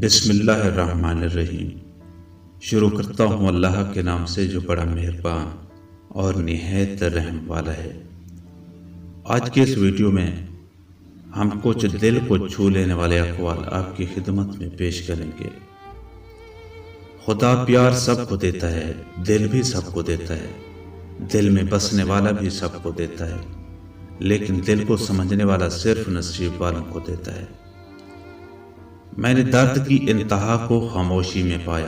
بسم اللہ الرحمن الرحیم۔ شروع کرتا ہوں اللہ کے نام سے جو بڑا مہربان اور نہایت رحم والا ہے۔ آج کے اس ویڈیو میں ہم کچھ دل کو چھو لینے والے اقوال آپ کی خدمت میں پیش کریں گے۔ خدا پیار سب کو دیتا ہے، دل بھی سب کو دیتا ہے، دل میں بسنے والا بھی سب کو دیتا ہے، لیکن دل کو سمجھنے والا صرف نصیب والوں کو دیتا ہے۔ میں نے درد کی انتہا کو خاموشی میں پایا،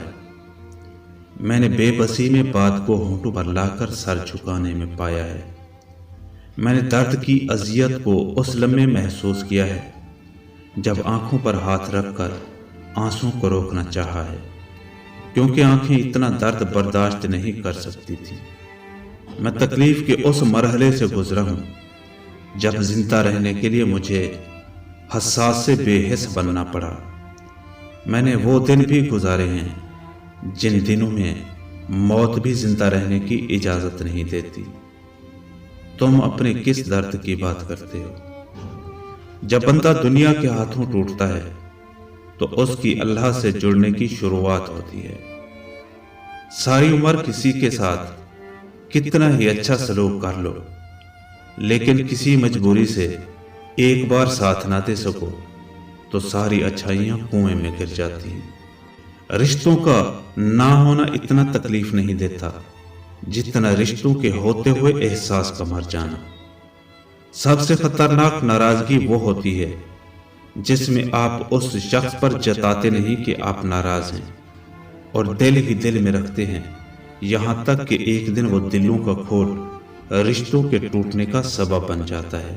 میں نے بے بسی میں بات کو ہونٹوں پر لا کر سر جھکانے میں پایا ہے، میں نے درد کی اذیت کو اس لمحے محسوس کیا ہے جب آنکھوں پر ہاتھ رکھ کر آنسوں کو روکنا چاہا ہے، کیونکہ آنکھیں اتنا درد برداشت نہیں کر سکتی تھی۔ میں تکلیف کے اس مرحلے سے گزرا ہوں جب زندہ رہنے کے لیے مجھے حساس سے بے حس بننا پڑا۔ میں نے وہ دن بھی گزارے ہیں جن دنوں میں موت بھی زندہ رہنے کی اجازت نہیں دیتی۔ تم اپنے کس درد کی بات کرتے ہو؟ جب بندہ دنیا کے ہاتھوں ٹوٹتا ہے تو اس کی اللہ سے جڑنے کی شروعات ہوتی ہے۔ ساری عمر کسی کے ساتھ کتنا ہی اچھا سلوک کر لو، لیکن کسی مجبوری سے ایک بار ساتھ نہ دے سکو تو ساری اچھائیاں کنویں میں گر جاتی ہیں۔ رشتوں کا نہ ہونا اتنا تکلیف نہیں دیتا جتنا رشتوں کے ہوتے ہوئے احساس کا مر جانا۔ سب سے خطرناک ناراضگی وہ ہوتی ہے جس میں آپ اس شخص پر جتاتے نہیں کہ آپ ناراض ہیں اور دل ہی دل میں رکھتے ہیں، یہاں تک کہ ایک دن وہ دلوں کا کھوٹ رشتوں کے ٹوٹنے کا سبب بن جاتا ہے۔